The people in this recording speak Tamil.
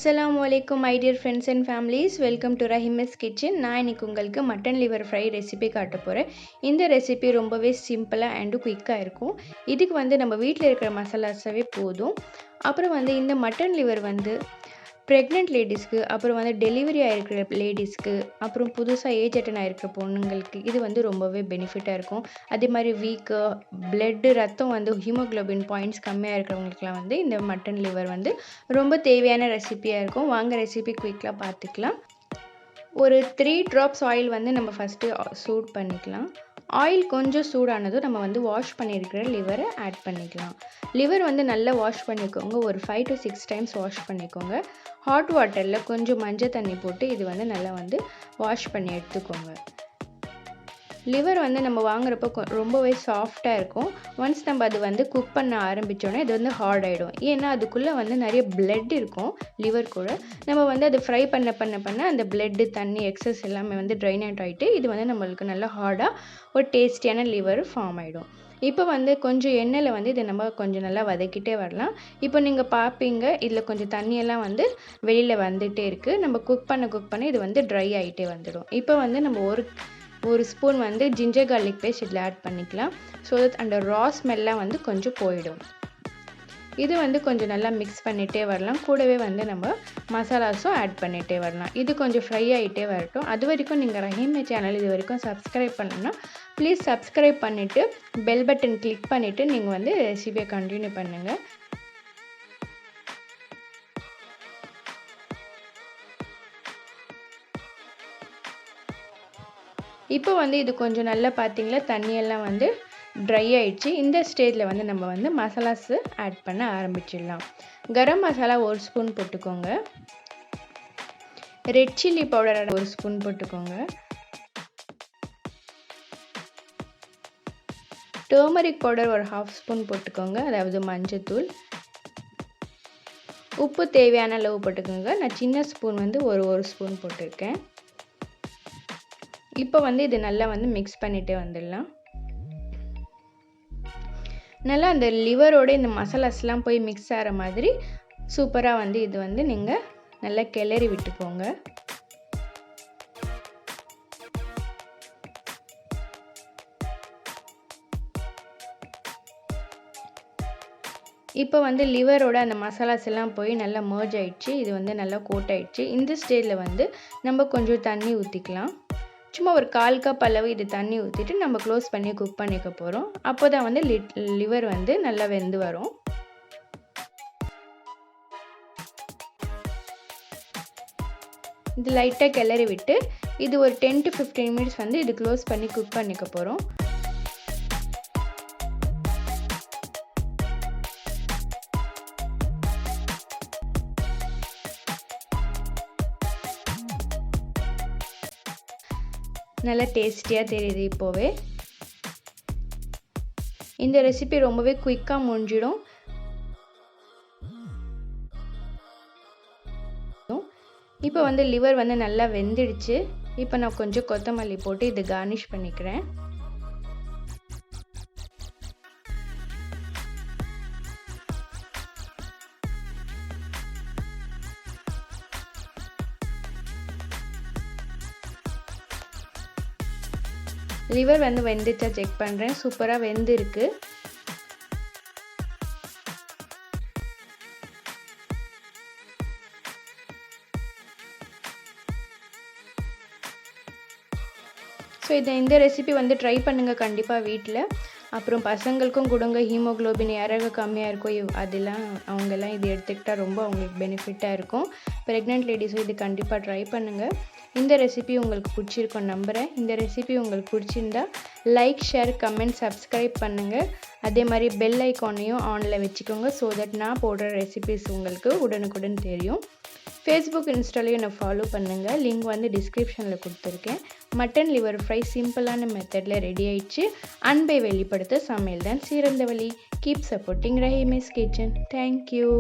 Assalamualaikum my dear friends and families, welcome to Rahimay's kitchen. நான் இன்னைக்கு உங்களுக்கு மட்டன் லிவர் ஃப்ரை ரெசிபி காட்ட போறேன். இந்த ரெசிபி ரொம்பவே சிம்பிளா அண்ட் குயிக்கா இருக்கும். இதுக்கு நம்ம வீட்ல இருக்கிற மசாலாஸவே போதும். அப்புறம் இந்த மட்டன் லிவர் பிரெக்னன்ட் லேடிஸ்க்கு, அப்புறம் டெலிவரி ஆயிருக்கிற லேடிஸ்க்கு, அப்புறம் புதுசா ஏஜ் அட்டன் ஆயிருக்கிற பொண்ணுங்களுக்கு இது ரொம்பவே பெனிஃபிட்டா இருக்கும். அதே மாதிரி வீக்கு பிளட் ரத்தம் ஹீமோகுளோபின் பாயிண்ட்ஸ் கம்மியா இருக்கிறவங்களுக்குலாம் இந்த மட்டன் லிவர் ரொம்ப தேவையான ரெசிபியா இருக்கும். வாங்க ரெசிபி குயிக்கா பார்த்துக்கலாம். ஒரு 3 drops ஆயில் நம்ம ஃபர்ஸ்ட் சூட் பண்ணிக்கலாம். ஆயில் கொஞ்சம் சூடானதும் நம்ம வாஷ் பண்ணியிருக்கிற லிவரை ஆட் பண்ணிக்கலாம். லிவர் நல்லா வாஷ் பண்ணிக்கோங்க. ஒரு 5 to 6 times வாஷ் பண்ணிக்கோங்க. ஹாட் வாட்டரில் கொஞ்சம் மஞ்சள் தண்ணி போட்டு இது நல்லா வாஷ் பண்ணி எடுத்துக்கோங்க. லிவர் நம்ம வாங்குறப்போ ரொம்பவே சாஃப்டாக இருக்கும். ஒன்ஸ் நம்ம அது குக் பண்ண ஆரம்பித்தோன்னே இது ஹார்ட் ஆகிடும். ஏன்னா அதுக்குள்ளே நிறைய பிளட் இருக்கும். லிவர் கூட நம்ம அது ஃப்ரை பண்ண அந்த பிளட்டு தண்ணி எக்ஸஸ் எல்லாமே ட்ரைன் அவுட் ஆகிட்டு இது நம்மளுக்கு நல்லா ஹார்டாக ஒரு டேஸ்டியான லிவர் ஃபார்ம் ஆகிடும். இப்போ கொஞ்சம் எண்ணெயில் இதை நம்ம கொஞ்சம் நல்லா வதக்கிட்டே வரலாம். இப்போ நீங்கள் பார்ப்பீங்க இதில் கொஞ்சம் தண்ணியெல்லாம் வெளியில் வந்துகிட்டே இருக்குது. நம்ம குக் பண்ண இது ட்ரை ஆகிட்டே வந்துடும். இப்போ நம்ம ஒரு ஸ்பூன் ஜிஞ்சர் கார்லிக் பேஸ்ட் இதில் ஆட் பண்ணிக்கலாம். ஸோ தட் அந்த ரா ஸ்மெல்லாம் கொஞ்சம் போயிடும். இது கொஞ்சம் நல்லா மிக்ஸ் பண்ணிகிட்டே வரலாம். கூடவே நம்ம மசாலாஸும் ஆட் பண்ணிகிட்டே வரலாம். இது கொஞ்சம் ஃப்ரை ஆகிட்டே வரட்டும். அது வரைக்கும் நீங்கள் ரஹீமை சேனல் இது வரைக்கும் சப்ஸ்கிரைப் பண்ணணும்னா ப்ளீஸ் சப்ஸ்கிரைப் பண்ணிவிட்டு பெல் பட்டன் கிளிக் பண்ணிவிட்டு நீங்கள் ரெசிபியை கண்டினியூ பண்ணுங்கள். இப்போ இது கொஞ்சம் நல்லா பார்த்தீங்களா தண்ணியெல்லாம் ட்ரை ஆயிடுச்சு. இந்த ஸ்டேஜில் நம்ம மசாலாஸ் ஆட் பண்ண ஆரம்பிச்சிடலாம். கரம் மசாலா 1 ஸ்பூன் போட்டுக்கோங்க. ரெட் சில்லி பவுடர் 1 ஸ்பூன் போட்டுக்கோங்க. டர்மரிக் பவுடர் ஒரு 1/2 ஸ்பூன் போட்டுக்கோங்க, அதாவது மஞ்சத்தூள். உப்பு தேவையான அளவு போட்டுக்கோங்க. நான் சின்ன ஸ்பூன் ஒரு ஸ்பூன் போட்டிருக்கேன். இப்போ இது நல்லா மிக்ஸ் பண்ணிகிட்டே வந்துடலாம். நல்லா அந்த லிவரோட இந்த மசாலாஸ்லாம் போய் மிக்ஸ் ஆகிற மாதிரி சூப்பராக இது நீங்கள் நல்லா கிளறி விட்டுக்கோங்க. இப்போ லிவரோட அந்த மசாலாஸ் எல்லாம் போய் நல்லா மர்ஜ் ஆயிடுச்சு. இது நல்லா கோட் ஆயிடுச்சு. இந்த ஸ்டேஜில் நம்ம கொஞ்சம் தண்ணி ஊற்றிக்கலாம். சும்மா ஒரு 1/4 கப் அளவு இது தண்ணி ஊற்றிட்டு நம்ம க்ளோஸ் பண்ணி குக் பண்ணிக்க போகிறோம். அப்போ தான் லிவர் நல்லா வெந்து வரும். இது லைட்டாக கிளறி விட்டு இது ஒரு 10 to 15 minutes இது க்ளோஸ் பண்ணி குக் பண்ணிக்க போகிறோம். நல்லா டேஸ்டியாக தெரியுது. இப்போவே இந்த ரெசிபி ரொம்பவே குயிக்காக முடிஞ்சிடும். இப்போ லிவர் நல்லா வெந்துடுச்சு. இப்போ நான் கொஞ்சம் கொத்தமல்லி போட்டு இது கார்னிஷ் பண்ணிக்கிறேன். லிவர் வெந்துச்சா செக் பண்ணுறேன். சூப்பராக வெந்திருக்கு. ஸோ இந்த ரெசிபி ட்ரை பண்ணுங்கள் கண்டிப்பாக வீட்டில். அப்புறம் பசங்களுக்கும் கொடுங்க. ஹீமோகுளோபின் யாராவது கம்மியாக இருக்கும் அதெல்லாம் அவங்கெல்லாம் இது எடுத்துக்கிட்டால் ரொம்ப அவங்களுக்கு பெனிஃபிட்டாக இருக்கும். ப்ரெக்னென்ட் லேடிஸும் இது கண்டிப்பாக ட்ரை பண்ணுங்கள். இந்த ரெசிபி உங்களுக்கு பிடிச்சிருக்கும் நம்புகிறேன். இந்த ரெசிபி உங்களுக்கு பிடிச்சிருந்தா லைக், ஷேர், கமெண்ட், சப்ஸ்கிரைப் பண்ணுங்கள். அதே மாதிரி பெல் ஐக்கானையும் ஆனில் வச்சுக்கோங்க. ஸோ தட் நான் போடுற ரெசிபிஸ் உங்களுக்கு உடனுக்குடன் தெரியும். ஃபேஸ்புக், இன்ஸ்டாலையும் என்னை ஃபாலோ பண்ணுங்கள். லிங்க் டிஸ்கிரிப்ஷனில் கொடுத்துருக்கேன். மட்டன் லிவர் ஃப்ரை சிம்பிளான மெத்தடில் ரெடி ஆயிடுச்சு. அன்பை வெளிப்படுத்த சமையல் தான் சிறந்த வழி. Keep supporting Raheema's kitchen. Thank you.